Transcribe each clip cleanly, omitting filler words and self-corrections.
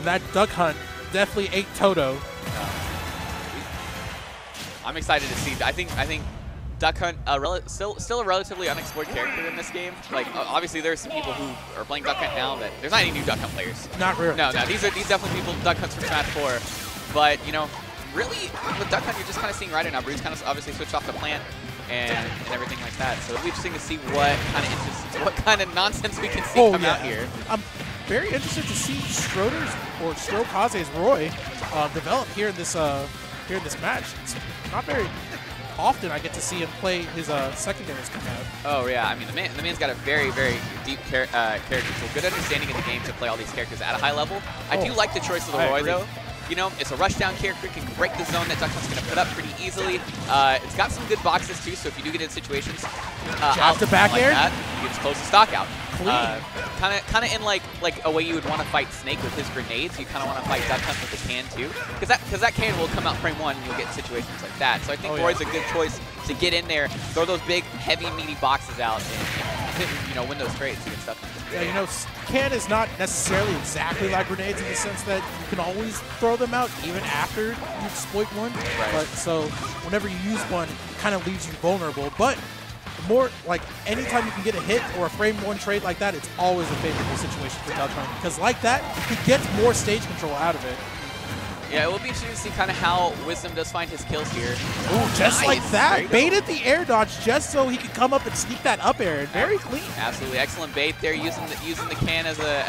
And that Duck Hunt definitely ate Toto. I'm excited to see. I think Duck Hunt still a relatively unexplored character in this game. Like obviously there's some people who are playing Duck Hunt now that there's not any new Duck Hunt players. Not really. No, these definitely people Duck Hunts from Smash 4. But you know, really with Duck Hunt you're just kind of seeing right now. Bruce kind of obviously switched off the plant and everything like that. So it'll be interesting to see what kind of nonsense we can see come out here. I'm very interested to see Schroeder's or StroKaze's Roy develop here in this match. It's not very often I get to see him play his secondaries come out. Oh yeah, I mean the man's got a very deep character pool, good understanding of the game to play all these characters at a high level. I do like the choice of the Roy though. You know, it's a rushdown character, can break the zone that Duck Hunt's going to put up pretty easily. It's got some good boxes too, so if you do get in situations, jab to back air, like that, you can just close the stock out. Kind of in like a way you would want to fight Snake with his grenades. You kind of want to fight Duck Hunt with the can too, because that can will come out frame one and you'll get situations like that. So I think Roy's a good choice to get in there, throw those big, heavy, meaty boxes out, and you know, win those trades and stuff. Yeah, you know, can is not necessarily exactly like grenades in the sense that you can always throw them out even after you exploit one. Right. But so whenever you use one, it kind of leaves you vulnerable. But more like anytime you can get a hit or a frame one trade like that, it's always a favorable situation for Duck Hunt because like that, he gets more stage control out of it. Yeah, it will be interesting to see kind of how Wisdom does find his kills here. Oh, just like that. Baited the air dodge just so he could come up and sneak that up air. Very clean. Absolutely excellent bait there, using the can as a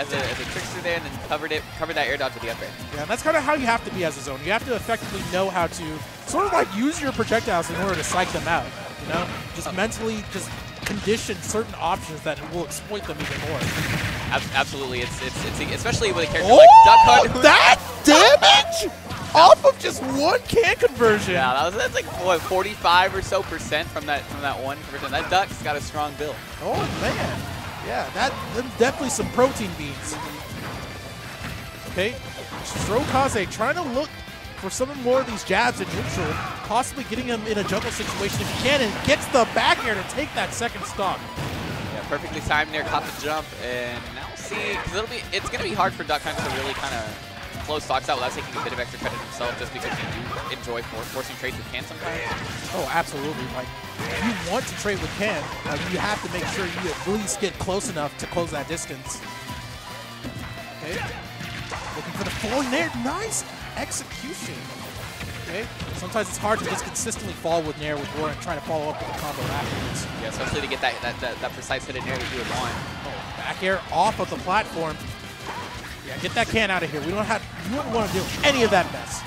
trickster there, and then covered that air dodge with the up air. Yeah, and that's kind of how you have to be as a zone. You have to effectively know how to sort of like use your projectiles in order to psych them out. You know, just mentally just condition certain options that will exploit them even more. Absolutely, it's especially with a character like Duck Hunt. That damage off of just one can conversion. Yeah, that's like what 45% or so from that one conversion. That Duck's got a strong build. Oh man, yeah, that's definitely some protein beans. Okay, StroKaze trying to look for some more of these jabs in neutral, possibly getting him in a jungle situation if he can, and gets the back air to take that second stock. Yeah, perfectly timed there, caught the jump, and now we'll see, because it's going to be hard for Duck Hunt to really kind of close stocks out without taking a bit of extra credit himself, just because you do enjoy forcing trades with can sometimes. Oh, absolutely. Like, if you want to trade with can, you have to make sure you at least get close enough to close that distance. Okay, looking for the falling there, nice execution. Okay, sometimes it's hard to just consistently fall with Nair with Roar and try to follow up with a combo afterwards. Yeah, especially to get that precise hit in Nair that you would want. Oh, back air off of the platform. Yeah, get that can out of here. We don't have. You wouldn't want to do any of that mess.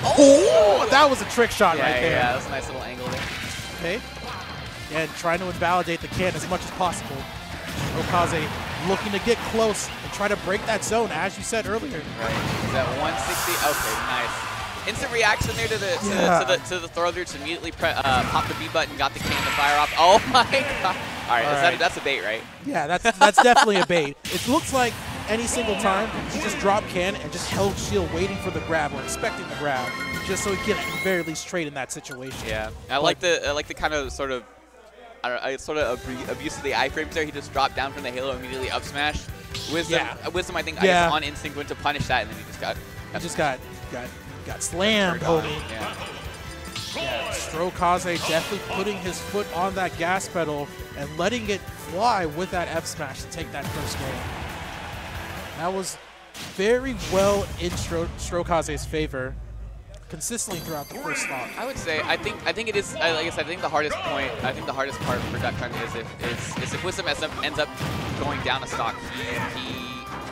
Oh, that was a trick shot right there. Yeah, that was a nice little angle there. Okay, and trying to invalidate the can as much as possible. StroKaze looking to get close and try to break that zone, as you said earlier. Right. Is that 160? Okay, nice. Instant reaction there to the throw there to immediately pop the B button, got the can to fire off. Oh my god! All right, that's a bait, right? Yeah, that's definitely a bait. It looks like any single time he just dropped can and just held shield, waiting for the grab or expecting the grab, just so he can at the very least trade in that situation. Yeah, I like the kind of sort of. I sort of abuse of the iframes there. He just dropped down from the Halo, immediately up smash. Wisdom, I think, I guess on instinct went to punish that, and then he just got slammed, homie. Yeah. StroKaze definitely putting his foot on that gas pedal and letting it fly with that F smash to take that first game. That was very well in StroKaze's favor. Consistently throughout the first stock. I would say I think it is like I said, I think the hardest part for Duck Hunt is if Wisdom ends up going down a stock, he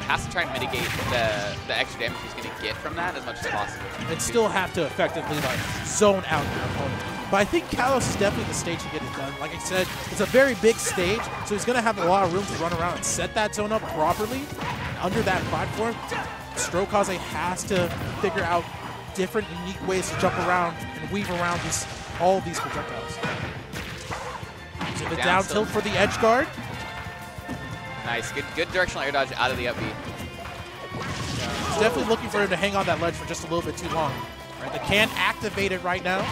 has to try and mitigate the extra damage he's going to get from that as much as possible. And still have to effectively like zone out your opponent. But I think Kalos is definitely the stage to get it done. Like I said, it's a very big stage, so he's going to have a lot of room to run around and set that zone up properly. Under that platform, StroKaze has to figure out different unique ways to jump around and weave around all of these projectiles. So the down tilt for the edge guard. Nice, good directional air dodge out of the up B. He's definitely looking for him to hang on that ledge for just a little bit too long. Right, they can't activate it right now.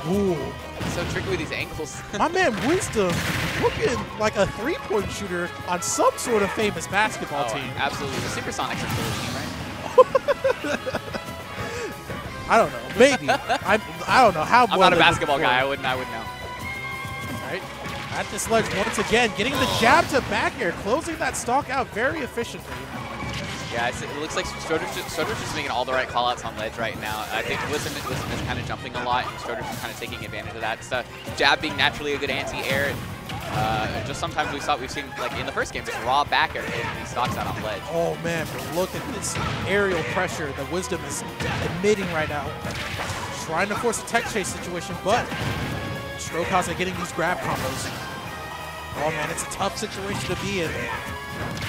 Ooh. So tricky with these ankles. My man Wisdom looking like a three-point shooter on some sort of famous basketball team. Absolutely. The Supersonics are cool team, right? I don't know. Maybe. I don't know how. I'm not a basketball guy. I wouldn't know. All right. At this ledge once again, getting the jab to back air, closing that stock out very efficiently. Yeah, it looks like Stroder's just making all the right callouts on ledge right now. I think Wisdom is kind of jumping a lot, and Stroder's just kind of taking advantage of that. So jab being naturally a good anti-air. Just sometimes we've seen, like in the first game, just raw back air taking these stocks out on ledge. Oh man, but look at this aerial pressure that Wisdom is emitting right now. Trying to force a tech chase situation, but StroKaze getting these grab combos. Oh man, it's a tough situation to be in.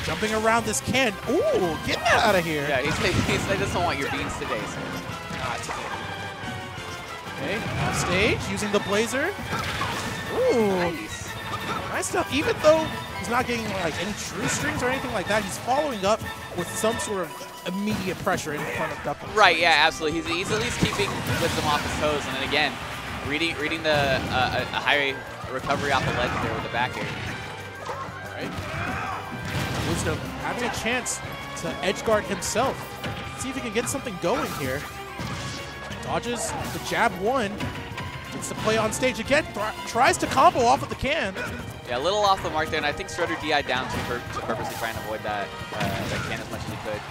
Jumping around this can. Ooh, get that out of here. Yeah, he doesn't want your beans today, so not today. Okay, off stage, using the Blazer. Ooh. Nice. Nice stuff. Even though he's not getting like any true strings or anything like that, he's following up with some sort of immediate pressure in front of Duck. Right, yeah, absolutely. He's at least keeping Wisdom off his toes, and then again, reading the a high recovery off the ledge there with the back air. All right. Wisdom having a chance to edge guard himself. See if he can get something going here. Dodges the jab one. Gets to play on stage again. Tries to combo off of the can. Yeah, a little off the mark there, and I think Stroder DI'd down to purposely try and avoid that can as much as he could.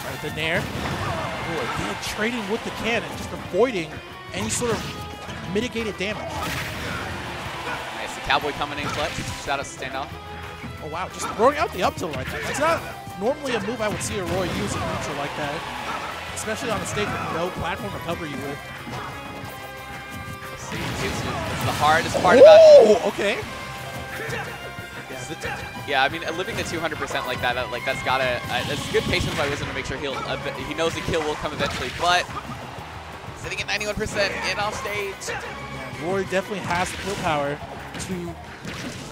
Right, the nair. Ooh, again, trading with the can and just avoiding any sort of mitigated damage. Nice, the Cowboy coming in clutch. Shout out to Standoff. Oh wow, just throwing out the up tilt like that. That's not normally a move I would see a Roy use in neutral like that. Especially on a stage with no platform to cover you with. See, it's the hardest part about it. Oh, okay. Yeah, I mean, living to 200% like that, that's gotta, that's good patience by Wisdom to make sure he knows the kill will come eventually, but sitting at 91% and off stage. Yeah, Roy definitely has the kill power to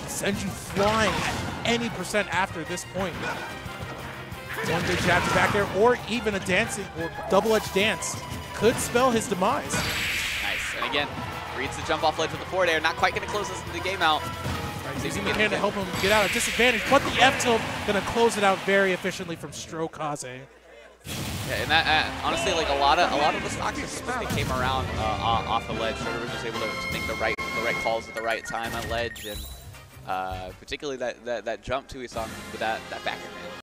send you flying at any percent after this point. One good jab to back there, or even a dancing or double-edged dance could spell his demise. Nice, and again, reads the jump off ledge with the forward air, not quite going to close the game out. Right, using the can to help him get out of disadvantage, but the F tilt going to close it out very efficiently from StroKaze. Yeah, and that honestly, like a lot of the stocks they came around off the ledge. Stroder was just able to make the right calls at the right time on ledge, and particularly that jump too we saw with that back end.